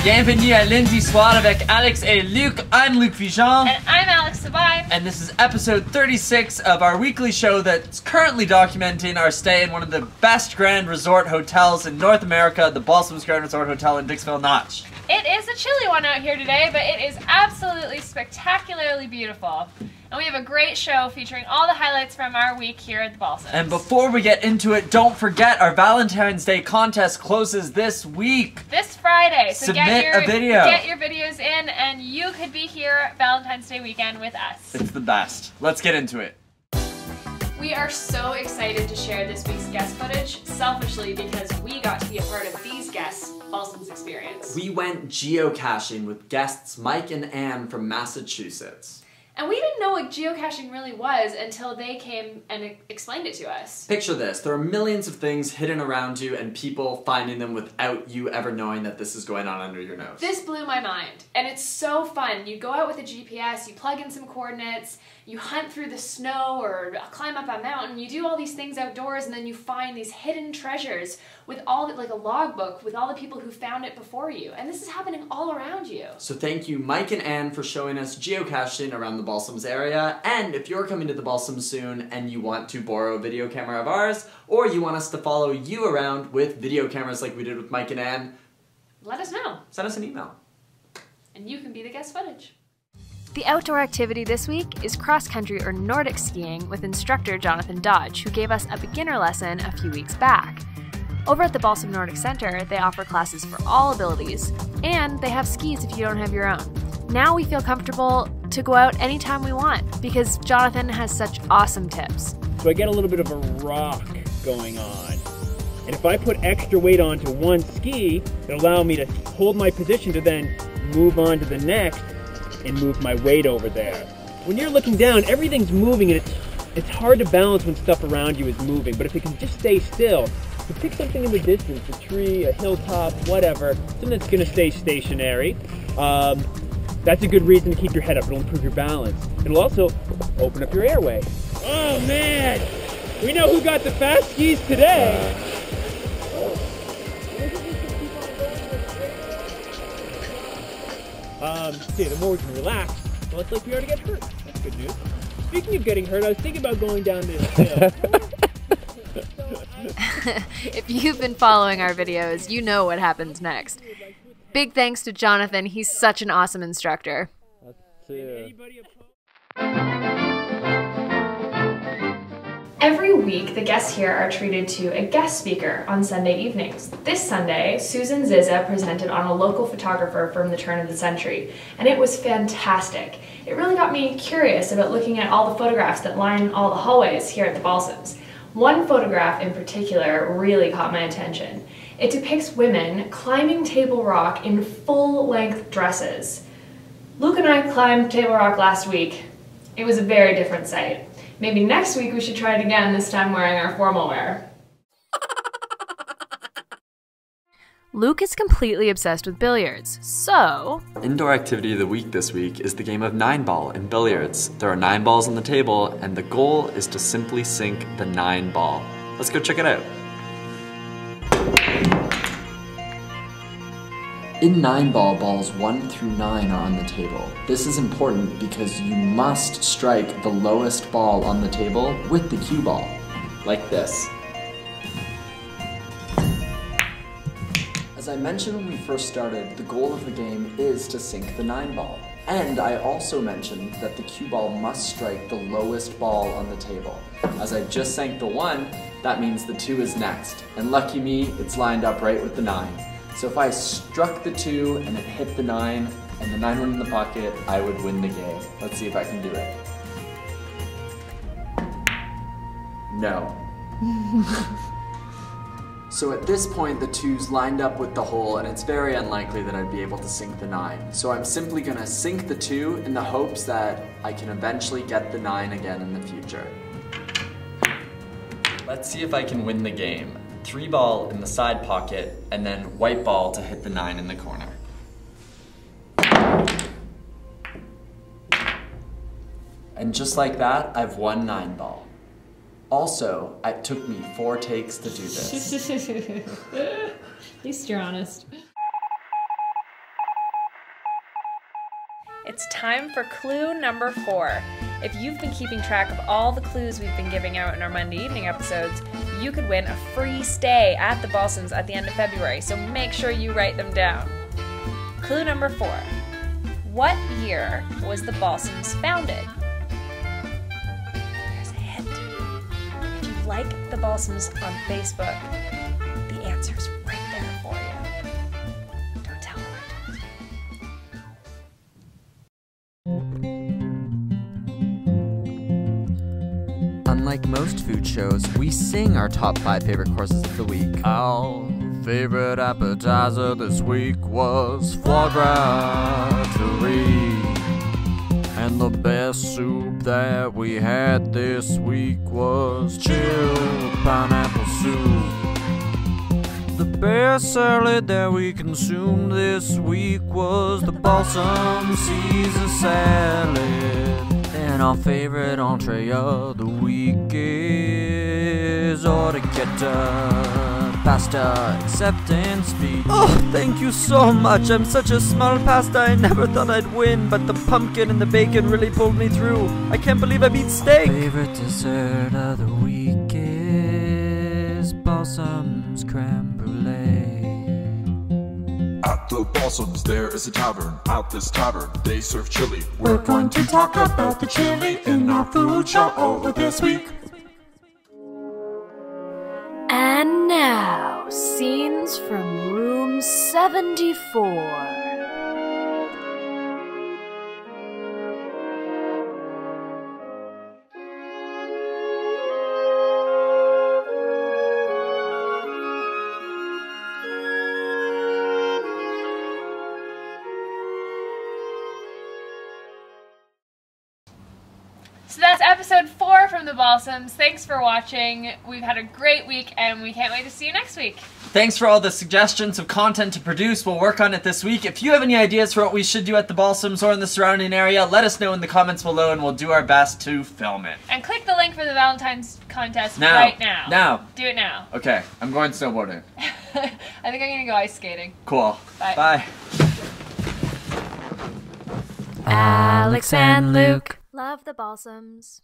Bienvenue à lundi soir avec Alex et Luc. I'm Luc Vigeant. And I'm Alex Savai. And this is episode 36 of our weekly show that's currently documenting our stay in one of the best grand resort hotels in North America, the BALSAMS Grand Resort Hotel in Dixville Notch. It is a chilly one out here today, but it is absolutely spectacularly beautiful. And we have a great show featuring all the highlights from our week here at the BALSAMS. And before we get into it, don't forget our Valentine's Day contest closes this week. This Friday. So Submit a video. Get your videos in and you could be here Valentine's Day weekend with us. It's the best. Let's get into it. We are so excited to share this week's guest footage, selfishly because we got to be a part of these guests' BALSAMS experience. We went geocaching with guests Mike and Anne from Massachusetts. And we didn't know what geocaching really was until they came and explained it to us. Picture this, there are millions of things hidden around you and people finding them without you ever knowing that this is going on under your nose. This blew my mind, and it's so fun. You go out with a GPS, you plug in some coordinates, you hunt through the snow or climb up a mountain, you do all these things outdoors, and then you find these hidden treasures with all, like a logbook, with all the people who found it before you. And this is happening all around you. So thank you Mike and Anne for showing us geocaching around the BALSAMS area, and if you're coming to the BALSAMS soon and you want to borrow a video camera of ours, or you want us to follow you around with video cameras like we did with Mike and Anne, let us know. Send us an email. And you can be the guest footage. The outdoor activity this week is cross-country or Nordic skiing with instructor Jonathan Dodge, who gave us a beginner lesson a few weeks back. Over at the Balsam Nordic Center, they offer classes for all abilities, and they have skis if you don't have your own. Now we feel comfortable to go out anytime we want because Jonathan has such awesome tips. So I get a little bit of a rock going on. And if I put extra weight onto one ski, it'll allow me to hold my position to then move on to the next and move my weight over there. When you're looking down, everything's moving and it's hard to balance when stuff around you is moving. But if it can just stay still, if you pick something in the distance, a tree, a hilltop, whatever, something that's gonna stay stationary, that's a good reason to keep your head up. It'll improve your balance. It'll also open up your airway. Oh man! We know who got the fast skis today! See, the more we can relax, well, it's like we already get hurt. That's good news. Speaking of getting hurt, I was thinking about going down this hill. If you've been following our videos, you know what happens next. Big thanks to Jonathan, he's such an awesome instructor. Every week, the guests here are treated to a guest speaker on Sunday evenings. This Sunday, Susan Zizza presented on a local photographer from the turn of the century, and it was fantastic. It really got me curious about looking at all the photographs that line all the hallways here at the BALSAMS. One photograph in particular really caught my attention. It depicts women climbing Table Rock in full-length dresses. Luke and I climbed Table Rock last week. It was a very different sight. Maybe next week we should try it again, this time wearing our formal wear. Luke is completely obsessed with billiards, so... Indoor activity of the week this week is the game of 9-ball in billiards. There are 9 balls on the table, and the goal is to simply sink the 9 ball. Let's go check it out. In 9-ball, balls 1 through 9 are on the table. This is important because you must strike the lowest ball on the table with the cue ball, like this. As I mentioned when we first started, the goal of the game is to sink the 9-ball. And I also mentioned that the cue ball must strike the lowest ball on the table. As I just sank the 1, that means the 2 is next. And lucky me, it's lined up right with the 9. So if I struck the 2 and it hit the 9, and the 9 went in the pocket, I would win the game. Let's see if I can do it. No. So at this point, the 2's lined up with the hole, and it's very unlikely that I'd be able to sink the 9. So I'm simply gonna sink the 2 in the hopes that I can eventually get the 9 again in the future. Let's see if I can win the game. 3-ball in the side pocket, and then white ball to hit the 9 in the corner. And just like that, I've won 9-ball. Also, it took me 4 takes to do this. At least you're honest. It's time for clue number 4. If you've been keeping track of all the clues we've been giving out in our Monday evening episodes, you could win a free stay at the Balsams at the end of February, so make sure you write them down. Clue number 4. What year was the Balsams founded? There's a hint. If you like the Balsams on Facebook, the answer's right there for you. Don't tell them I told you. Unlike most food shows, we sing our top 5 favorite courses of the week. Our favorite appetizer this week was foie gras terrine. And the best soup that we had this week was chilled pineapple soup. The best salad that we consumed this week was the balsam Caesar salad. And our favorite entree of the week is orecchietta pasta acceptance speech. Oh, thank you so much. I'm such a small pasta. I never thought I'd win, but the pumpkin and the bacon really pulled me through. I can't believe I beat steak. Favorite dessert of the week is balsams creme brulee. At the Balsams there is a tavern. At this tavern they serve chili. We're going to talk about the chili in our food show over this week. And now, scenes from room 74. So that's episode 4 from the Balsams. Thanks for watching. We've had a great week and we can't wait to see you next week. Thanks for all the suggestions of content to produce. We'll work on it this week. If you have any ideas for what we should do at the Balsams or in the surrounding area, let us know in the comments below and we'll do our best to film it. And click the link for the Valentine's contest right now. Now. Do it now. Okay, I'm going snowboarding. I think I'm gonna go ice skating. Cool. Bye. Bye. Alex and Luke. Love the Balsams.